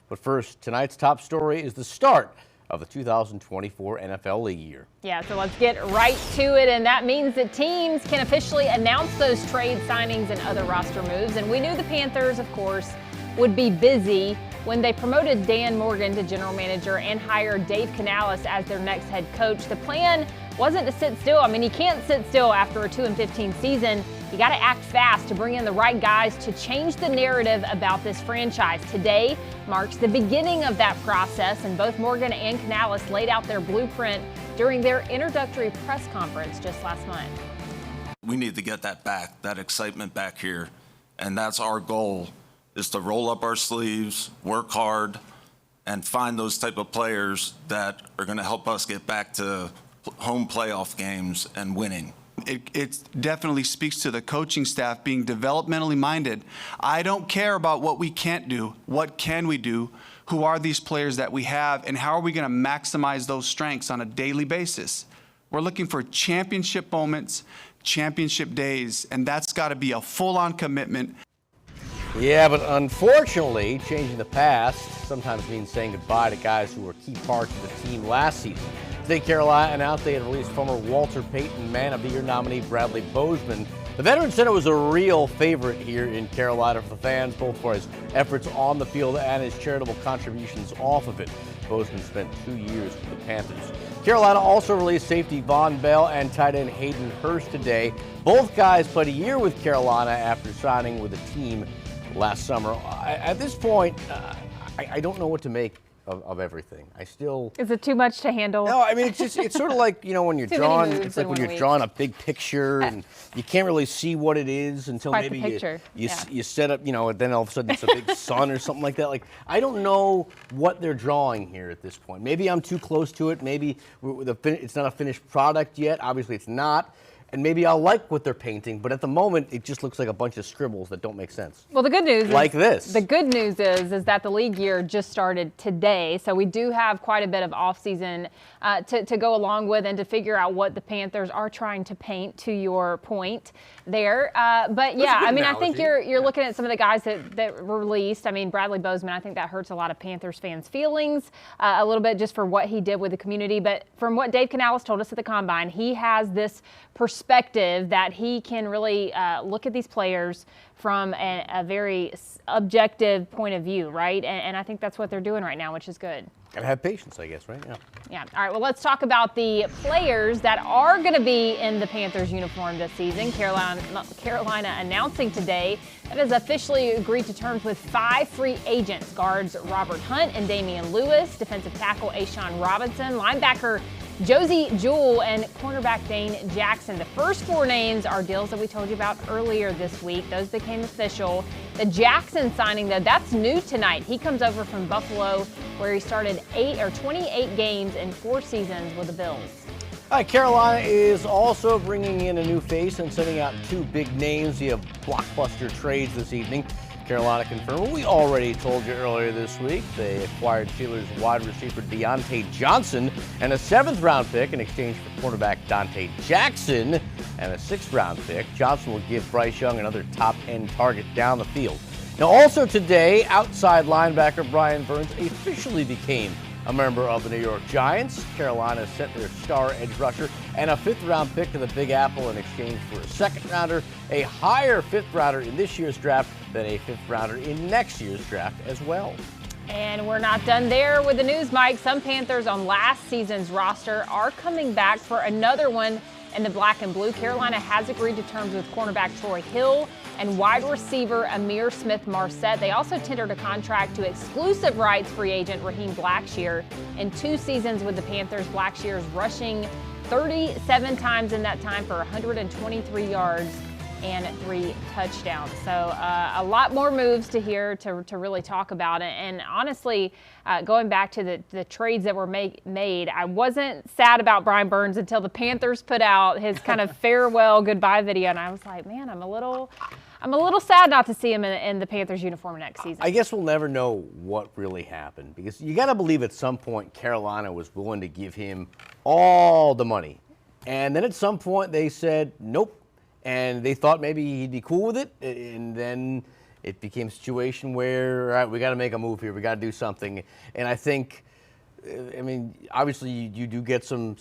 But first, tonight's top story is the start of the 2024 NFL League year. Yeah, so let's get right to it, and that means that teams can officially announce those trade signings and other roster moves. And we knew the Panthers, of course, would be busy when they promoted Dan Morgan to general manager and hired Dave Canales as their next head coach. The plan wasn't to sit still. I mean, you can't sit still after a 2-15 season. You got to act fast to bring in the right guys to change the narrative about this franchise. Today marks the beginning of that process, and both Morgan and Canales laid out their blueprint during their introductory press conference just last month. We need to get that back, that excitement back here, and that's our goal, is to roll up our sleeves, work hard, and find those type of players that are going to help us get back to home playoff games and winning. It definitely speaks to the coaching staff being developmentally minded. I don't care about what we can't do. What can we do? Who are these players that we have? And how are we going to maximize those strengths on a daily basis? We're looking for championship moments, championship days, and that's got to be a full-on commitment. Yeah, but unfortunately, changing the past sometimes means saying goodbye to guys who were key parts of the team last season. Today, Carolina announced they had released former Walter Payton Man of the Year nominee Bradley Bozeman. The veteran center was a real favorite here in Carolina for the fans, both for his efforts on the field and his charitable contributions off of it. Bozeman spent 2 years with the Panthers. Carolina also released safety Von Bell and tight end Hayden Hurst today. Both guys played a year with Carolina after signing with the team last summer. At this point, I don't know what to make of everything. I still... Is it too much to handle? No, I mean, it's sort of like, when you're drawing, it's like when you're drawing a big picture and you can't really see what it is until maybe you set up, and then all of a sudden it's a big sun or something like that. Like, I don't know what they're drawing here at this point. Maybe I'm too close to it. Maybe it's not a finished product yet. Obviously it's not. And maybe I'll like what they're painting, but at the moment, it just looks like a bunch of scribbles that don't make sense. Well, the good news The good news is that the league year just started today, so we do have quite a bit of offseason to go along with and to figure out what the Panthers are trying to paint, to your point there. But yeah, I mean, I think you're looking at some of the guys that were released. I mean, Bradley Bozeman, I think that hurts a lot of Panthers fans' feelings a little bit just for what he did with the community. But from what Dave Canales told us at the Combine, he has this perspective that he can really look at these players from a very objective point of view, right? And I think that's what they're doing right now, which is good. Gotta have patience, I guess, right? Yeah. All right, well, let's talk about the players that are going to be in the Panthers uniform this season. Carolina announcing today that has officially agreed to terms with 5 free agents. Guards Robert Hunt and Damian Lewis, defensive tackle A'Shawn Robinson, linebacker Josie Jewell, and cornerback Dane Jackson. The first 4 names are deals that we told you about earlier this week. Those became official. The Jackson signing, though, that's new tonight. He comes over from Buffalo, where he started 28 games in 4 seasons with the Bills. All right, Carolina is also bringing in a new face and sending out 2 big names via Blockbuster trades this evening. Carolina confirmed what we already told you earlier this week. They acquired Steelers wide receiver Deontay Johnson and a 7th-round pick in exchange for cornerback Dante Jackson and a 6th-round pick. Johnson will give Bryce Young another top-end target down the field. Now, also today, outside linebacker Brian Burns officially became a member of the New York Giants. Carolina sent their star edge rusher and a 5th-round pick to the Big Apple in exchange for a 2nd-rounder, a higher 5th-rounder in this year's draft than a 5th-rounder in next year's draft as well. And we're not done there with the news, Mike. Some Panthers on last season's roster are coming back for another one in the black and blue. Carolina has agreed to terms with cornerback Troy Hill and wide receiver Amir Smith-Marset. They also tendered a contract to exclusive rights free agent Raheem Blackshear. In 2 seasons with the Panthers, Blackshear is rushing 37 times in that time for 123 yards and 3 touchdowns. So a lot more moves to really talk about it. And honestly, going back to the trades that were made, I wasn't sad about Brian Burns until the Panthers put out his kind of farewell goodbye video, and I was like, man, I'm a little sad not to see him in the Panthers uniform next season. I guess we'll never know what really happened, because you got to believe at some point Carolina was willing to give him all the money. And then at some point they said, nope. And they thought maybe he'd be cool with it. And then it became a situation where, all right, we got to make a move here. We got to do something. And I think, I mean, obviously you do get some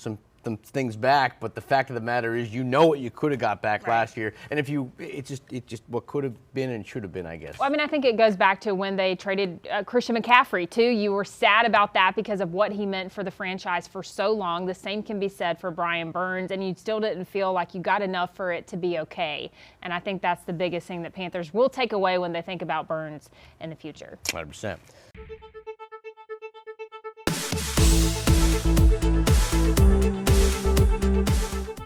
things back, but the fact of the matter is, you know what you could have got back last year, and if you, it's just what could have been and should have been, I guess. Well, I mean, I think it goes back to when they traded Christian McCaffrey too. You were sad about that because of what he meant for the franchise for so long. The same can be said for Brian Burns, and you still didn't feel like you got enough for it to be okay. And I think that's the biggest thing that Panthers will take away when they think about Burns in the future. 100%.